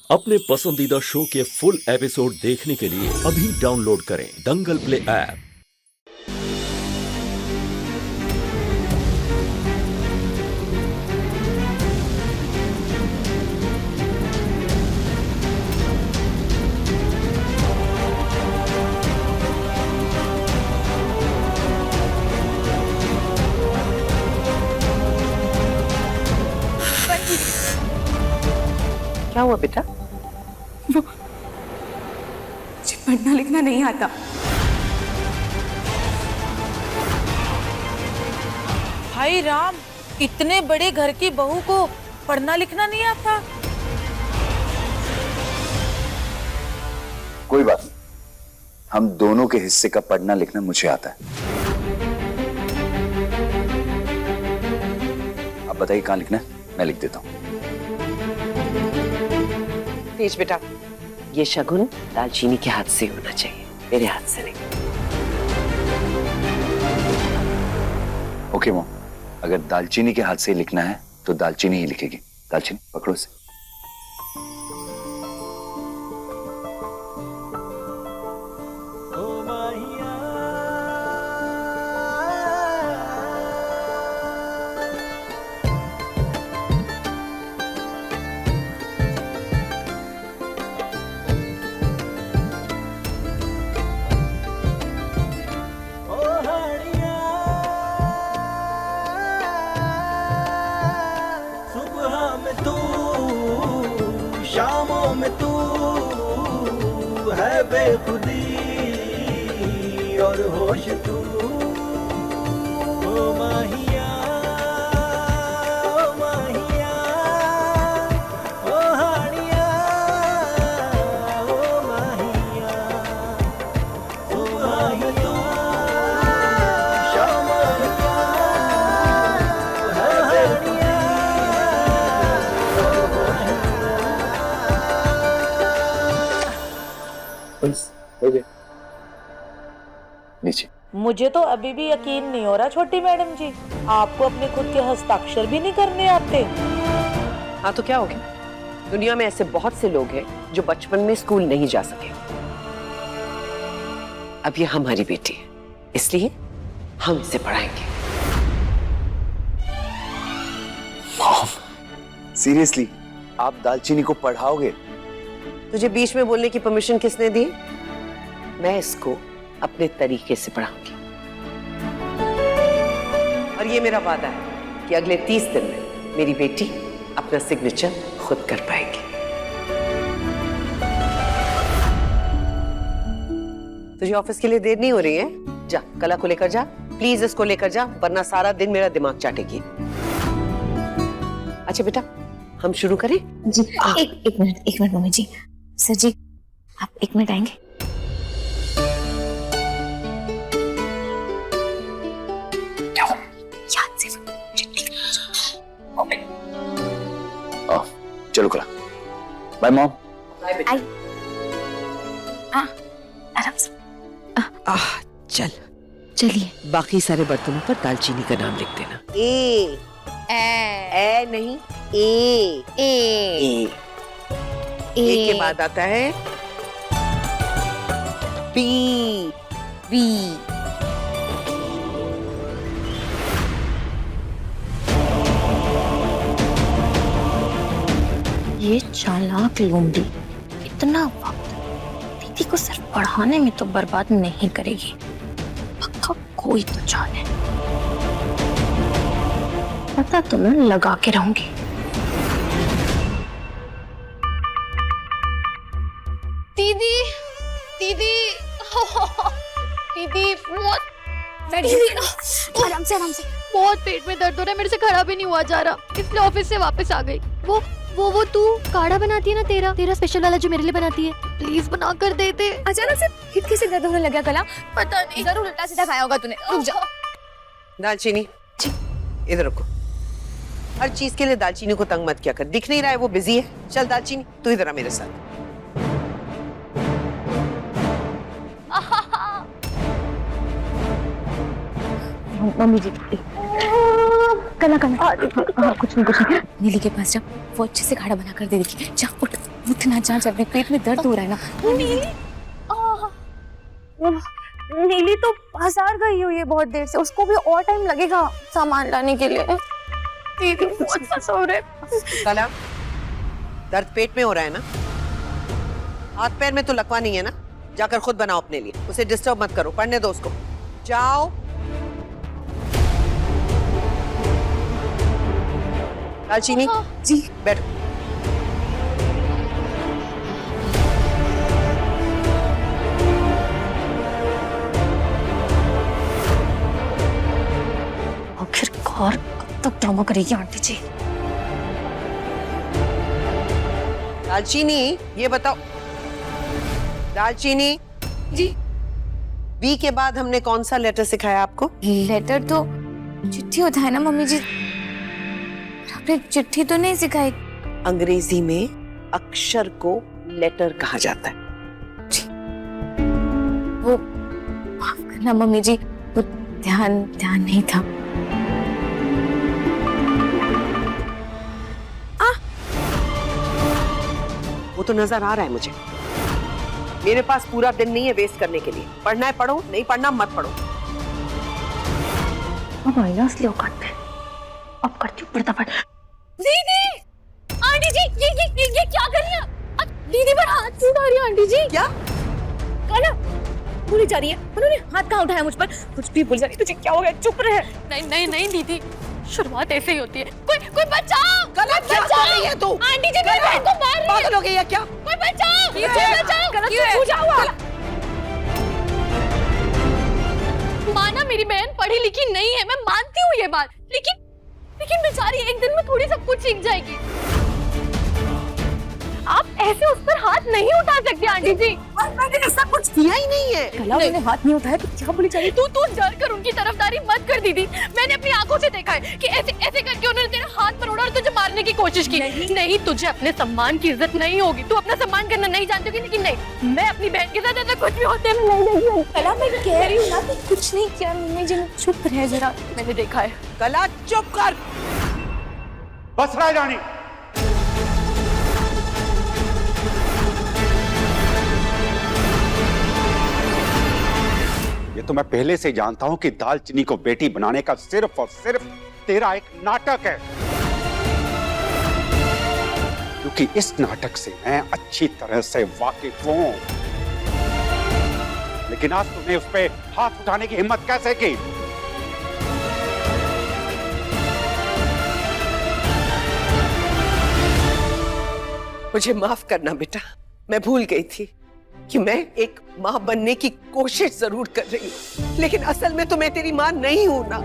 अपने पसंदीदा शो के फुल एपिसोड देखने के लिए अभी डाउनलोड करें दंगल प्ले ऐप। क्या हुआ बेटा? वो मुझे पढ़ना लिखना नहीं आता। भाई राम, इतने बड़े घर की बहू को पढ़ना लिखना नहीं आता? कोई बात नहीं, हम दोनों के हिस्से का पढ़ना लिखना मुझे आता है। आप बताइए कहाँ लिखना है, मैं लिख देता हूँ। तेज बेटा, ये शगुन दालचीनी के हाथ से होना चाहिए, मेरे हाथ से नहीं। ओके मॉम, अगर दालचीनी के हाथ से लिखना है तो दालचीनी ही लिखेगी। दालचीनी पकड़ो से। शामों में तू है बेखुदी और होश तू, ओ माहिया, ओ माहिया, ओ हानिया, ओ माहिया, सुबह में तू शामों में तू है बेखुदी। हो गया नीचे। मुझे तो अभी भी यकीन नहीं हो रहा छोटी मैडम जी, आपको अपने खुद के हस्ताक्षर भी नहीं करने आते। हाँ तो क्या हो गया? दुनिया में ऐसे बहुत से लोग हैं जो बचपन में स्कूल नहीं जा सके। अब ये हमारी बेटी है, इसलिए हम इसे पढ़ाएंगे। मॉम, सीरियसली आप दालचीनी को पढ़ाओगे? तुझे बीच में बोलने की परमिशन किसने दी? मैं इसको अपने तरीके से पढ़ाऊंगी और ये मेरा वादा है कि अगले 30 दिन में मेरी बेटी अपना सिग्नेचर खुद कर पाएगी। तुझे ऑफिस के लिए देर नहीं हो रही है? जा, कला को लेकर जा, प्लीज इसको लेकर जा, वरना सारा दिन मेरा दिमाग चाटेगी। अच्छा बेटा, हम शुरू करें? जी एक मिनट मम्मी जी। सर जी, आप 1 मिनट आएंगे? याद से चलो कला। Bye mom. आई आराम से। चलिए। बाकी सारे बर्तनों पर दालचीनी का नाम लिख देना। ए नहीं, ए के बाद आता है बी। ये चालाक लोमड़ी इतना वक्त दीदी को सिर्फ पढ़ाने में तो बर्बाद नहीं करेगी। पक्का कोई तो चाल है, पता तो मैं लगा के रहूंगी। दीदी दीदी दीदी बहुत आराम से बहुत पेट में दर्द हो रहा है, मेरे से खड़ा भी नहीं हुआ जा रहा, इसलिए ऑफिस से वापस आ गई। वो तू काढ़ा बनाती है ना, तेरा स्पेशल वाला जो मेरे लिए बनाती है, प्लीज बना कर दे दे। अचानक से हित कैसे दर्द होने लगा कला? पता नहीं, जरूर उल्टा सीधा खाया होगा तूने। रुक जा। दालचीनी इधर रखो। हर चीज के लिए दालचीनी को तंग मत किया कर, दिख नहीं रहा है वो बिजी है। चल दालचीनी तू इधर आ मेरे साथ। मम्मी जी कला कुछ नहीं नीली के पास जा, वो अच्छे से खाना बना कर दे देगी। जा उठ। उठना जा, जब पेट में दर्द हो रहा है ना। नीली तो बाजार गई हुई है बहुत देर से, उसको भी और टाइम लगेगा सामान लाने के लिए। दीदी बहुत फंसा हो रहा है। कला, दर्द पेट में हो रहा है ना? हाथ पैर में तो लकवा नहीं है ना? जाकर खुद बनाओ अपने लिए, उसे डिस्टर्ब मत करो, पढ़ने दो उसको। जाओ। दालचीनी जी, बैठो। आखिरकार कब तक ड्रामा करेगी आंटी जी? दालचीनी, ये बताओ, दालचीनी जी। बी के बाद हमने कौन सा लेटर सिखाया आपको? लेटर तो चिट्ठी होता है ना मम्मी जी, आपने चिट्ठी तो नहीं सिखाई। अंग्रेजी में अक्षर को लेटर कहा जाता है। वो माफ करना मम्मी जी, वो ध्यान नहीं था। वो तो नजर आ रहा है मुझे। मेरे पास पूरा दिन नहीं है वेस्ट करने के लिए। पढ़ना है पढ़ो, नहीं पढ़ना मत पढ़ो। अब आई ना असली औकात पे, अब करती हूँ फटाफट। दीदी, आंटी जी, ये क्या कर रही हैं? दीदी पर हाथ क्यों उठा रही है आंटी जी? क्या? कला भूली जा रही है, उन्होंने हाथ कहाँ उठाया मुझ पर? कुछ भी भूल जा रही है, तुझे क्या हो गया? चुप रहे। नहीं दीदी, शुरुआत ऐसे ही होती है। कोई बचाओ! कला, क्या कर रही है तू? आंटी जी मेरी बहन को मार रही है। पागल हो गई है क्या? कोई बचाओ! बचाओ! गलत पूछा हुआ। माना मेरी बहन पढ़ी लिखी नहीं है, मैं मानती हूँ ये बात, लेकिन बेचारी एक दिन में थोड़ी सब कुछ सीख जाएगी। आप ऐसे उस पर हाथ नहीं उठा सकते आंटी जी। मैंने ऐसा कुछ किया ही नहीं है। कला मैंने हाथ नहीं उठाया तो क्या बोली चाहिए? तू डर कर उनकी तरफदारी मत कर दीदी। मैंने अपनी आंखों से देखा है कि ऐसे करके उन्होंने तेरा हाथ पकड़ा और तुझे मारने की कोशिश की। नहीं, तुझे अपने सम्मान की इज्जत नहीं होगी। तू अपना सम्मान करना नहीं जानती होगी, लेकिन नहीं, मैं अपनी बहन के साथ ऐसा कुछ भी होते नहीं। कला मैं कह रही हूँ ना कि कुछ नहीं किया मम्मी जी ने। चुप रहे जरा, मैंने देखा है। कला चुप कर। बस राजरानी, ये तो मैं पहले से जानता हूं कि दालचीनी को बेटी बनाने का सिर्फ और सिर्फ तेरा एक नाटक है, क्योंकि इस नाटक से मैं अच्छी तरह से वाकिफ हूं। लेकिन आज तूने उस पे हाथ उठाने की हिम्मत कैसे की? मुझे माफ करना बेटा, मैं भूल गई थी कि मैं एक माँ बनने की कोशिश जरूर कर रही हूँ, लेकिन असल में तो मैं तेरी माँ नहीं हूं ना।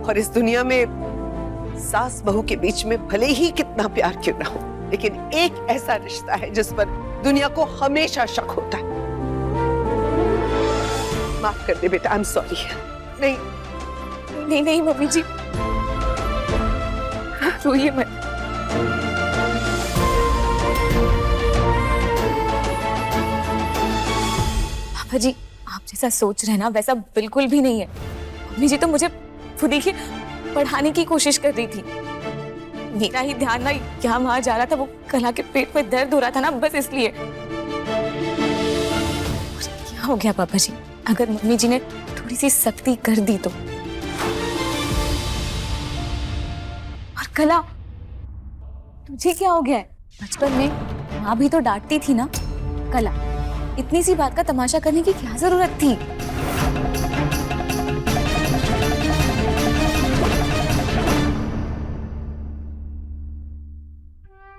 और इस दुनिया में सास बहू के बीच में भले ही कितना प्यार क्यों ना हो, लेकिन एक ऐसा रिश्ता है जिस पर दुनिया को हमेशा शक होता है। माफ कर दे बेटा, आई एम सॉरी। नहीं मम्मी जी, रोइए मत। पापा जी, आप जैसा सोच रहे हैं ना वैसा बिल्कुल भी नहीं है। मम्मी जी तो मुझे खुद ही पढ़ाने की कोशिश कर रही थी। मेरा ही ध्यान ना यहाँ वहां जा रहा था, वो कला के पेट में दर्द हो रहा था ना, बस इसलिए। क्या हो गया पापा जी, अगर मम्मी जी ने थोड़ी सी सख्ती कर दी तो? और कला, तुझे क्या हो गया है? बचपन में माँ भी तो डांटती थी ना। कला, इतनी सी बात का तमाशा करने की क्या जरूरत थी?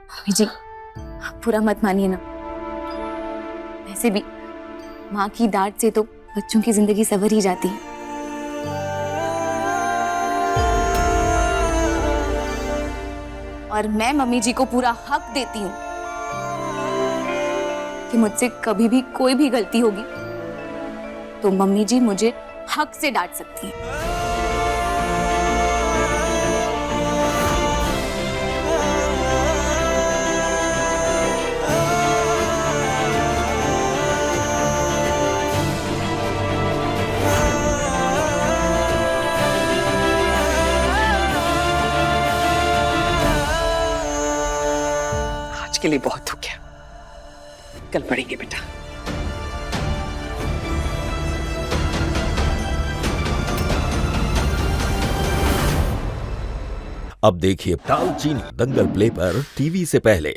मम्मी जी, आप बुरा मत मानिए ना। वैसे भी माँ की डांट से तो बच्चों की जिंदगी संवर ही जाती है। और मैं मम्मी जी को पूरा हक देती हूँ कि मुझसे कभी भी कोई भी गलती होगी तो मम्मी जी मुझे हक से डांट सकती हैं। के लिए बहुत हो गया, कल पढ़ेंगे बेटा। अब देखिए दालचीनी दंगल प्ले पर टीवी से पहले।